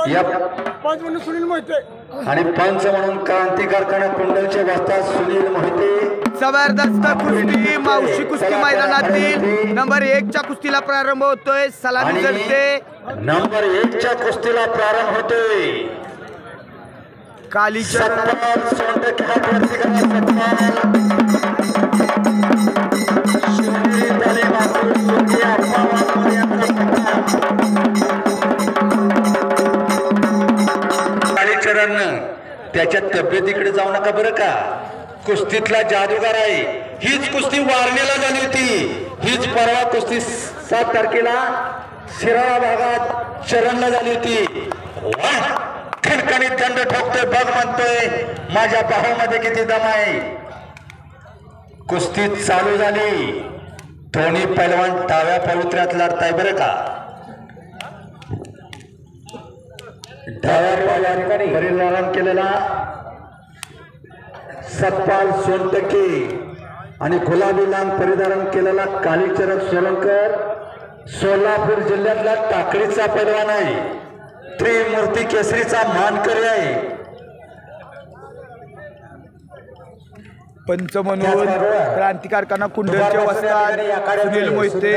पंच म्हणून सुनील मोहिते आणि पंच म्हणून क्रांती कारखाना कुंडलचे वस्ताद सुनील मोहिते। जबरदस्त कुस्ती मावशी कुस्ती मैदानातील नंबर 1 च्या कुस्तीला प्रारंभ होतोय। सलामी जडते नंबर 1 च्या कुस्तीला प्रारंभ होतोय। कालीचरण कालीचरण त्याच्या तब्येतीकडे जाऊ नका बरं का। कुस्तीतला जादूगार आहे। हीच कुस्ती वारणेला झाली होती। हीच परवा कुस्ती 7 तारखेला शिराळा भागात चरणला झाली होती। खणखणीत दंड ठोकतोय बघ म्हणतोय माझ्या बाहूमध्ये किती दम आहे। कुस्ती चालू झाली। दोन्ही पैलवान डाव्या पवित्र्यात लढताय बरं का। डाव्या पैलवानाने परिधान केलेला सतपाल सोनटके आणि गुलाबी लांब परिधान केलेला कालीचरण सोलंकर सोलापूर जिल्ह्यातला टाकळीचा पैलवान आहे। त्रिमूर्ती केसरीचा मानकरी आहे। पंच म्हणून क्रांती कारखाना कुंडलचे वस्ताद सुनील मोहिते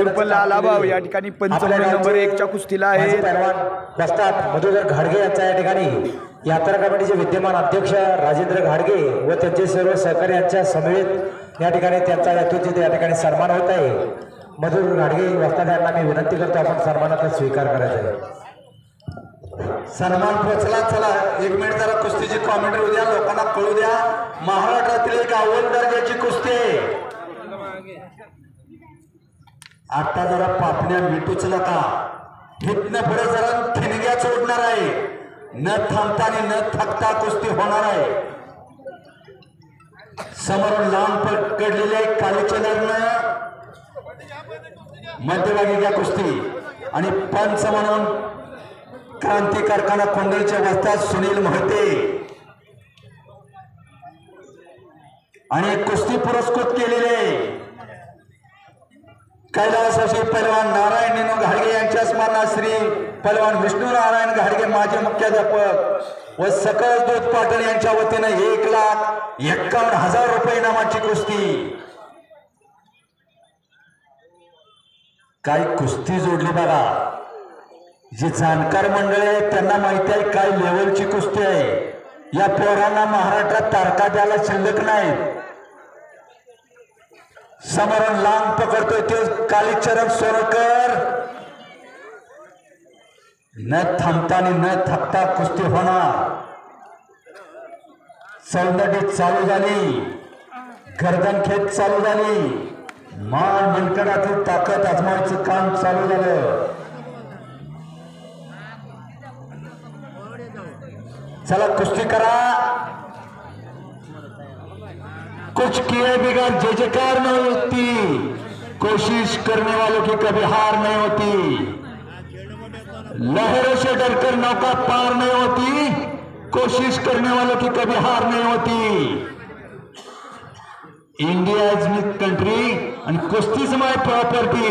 उर्फ लालाभाऊ या ठिकाणी पंच म्हणून नंबर 1 च्या कुस्तीला आहे। वस्ताद मधुकर घाडगे यांचा या ठिकाणी यात्रा कमिटीचे विद्यमान अध्यक्ष राजेंद्र घाडगे व त्यांचे सर्व सहकारी यांच्या समवेत या ठिकाणी त्यांचा यथोचित या ठिकाणी सन्मान होत आहे। मधुकर घाडगे वस्ताद यांना मी विनंती करतो आपण सन्मानाचा स्वीकार करायचा आहे। सन्मान पोचला। चला 1 मिनिट जरा कुस्तीची कॉमेंट्री उद्या लोकांना कळू द्या। महाराष्ट्रातील एक अव्वल दर्जाची कुस्ती आता जरा पापण्या मिटूच नका। इथनं पुढे जरा ठिणग्या सोडणार आहे। न थांबता आणि न थकता कुस्ती होणार आहे। समोरून लांब पकडलेले आहे कालीचरणनं मध्यभागी घ्या कुस्ती आणि पंच म्हणून क्रांती कारखाना कुंडलचे वस्ताद सुनील मोहिते आणि कुस्ती पुरस्कृत केलेले कैलासवासी पैलवान नारायण निनो घाडगे यांच्या स्मरणात श्री पैलवान विष्णू नारायण घाडगे माजी मुख्याध्यापक व सकल दूध पाटील यांच्या वतीने 1,51,000 रुपये इनामाची कुस्ती। काय कुस्ती जोडली बघा। जी जाणकार मंडळी आहे त्यांना माहिती आहे काय लेवलची कुस्ती आहे। या पोरांना महाराष्ट्रात तारखा द्यायला शिल्लक नाहीत। समोरून लांब पकडतोय ते कालीचरण सोलकर न थांबता आणि न थकता कुस्ती होणार। सौंदर्य चालू झाली। गर्दनखेच चालू झाली। मान मनकडातील ताकद आजमावायचं काम चालू झालं। चला कुश्ती करा। कुछ किए बिगैर जय जयकार नहीं होती। कोशिश करने वालों की कभी हार नहीं होती। लहरों से डरकर नौका पार नहीं होती। कोशिश करने वालों की कभी हार नहीं होती। इंडिया इज माय कंट्री आणि कुस्तीच माय प्रॉपर्टी।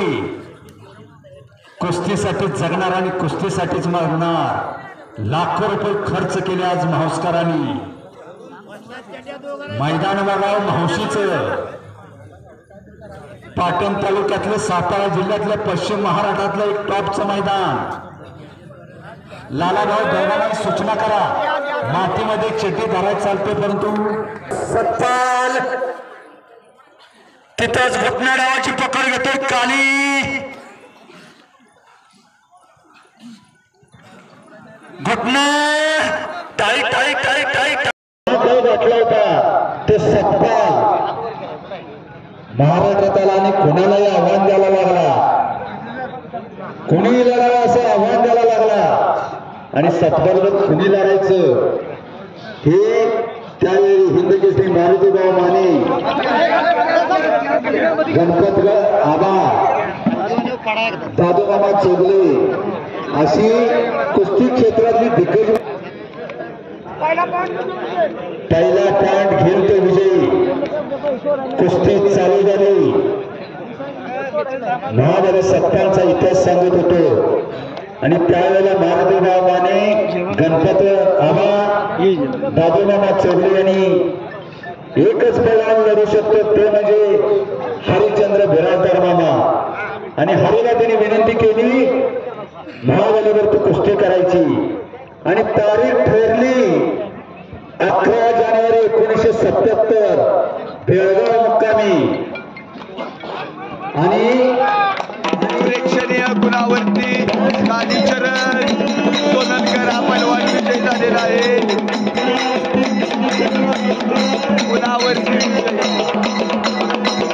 कुस्तीसाठी जगणार आणि कुस्तीसाठीच मरणार। लाखो रुपये खर्च केले आज म्हाऊसकरांनी। मैदान बघावं म्हाऊशीचं। पाटण तालुक्यातलं सातारा जिल्ह्यातलं पश्चिम महाराष्ट्रातलं एक टॉपचं मैदान। लालाभाऊ दोघांना सूचना करा मातीमध्ये चड्डी धरायला चालते परंतु सत्पाल तिथंच घटना डावाची पकड घेतोय काली। घटना टाईट टाईट टाईट टाईट घातला होता ते सत्पाल महाराष्ट्रात आला आणि कोणालाही आव्हान द्यायला लागला। कोणी लढावं असं आव्हान द्यायला लागला आणि सत्पालवर कुणी लढायचं हे त्यावेळी हिंदकेसरी मारुतीभाऊ माने गणपतराव आबा दादूबाबा चोगले अशी कुस्ती क्षेत्रातली दिग्गज पहिला पॉइंट घेऊन ते विजयी। कुस्ती चालू झाली। महाराज सत्तांचा इतिहास सांगत होतो आणि त्यावेळेला महादेवराव माने गणपत आबा दादूमामा चौगले यांनी एकच पैलवान लढू शकतो ते म्हणजे हरिश्चंद्र बिराजदार मामा. आणि हरीला त्यांनी विनंती केली महाबलीवर तू कुस्ती करायची आणि तारीख ठरली 11 जानेवारी 1977 बेळगाव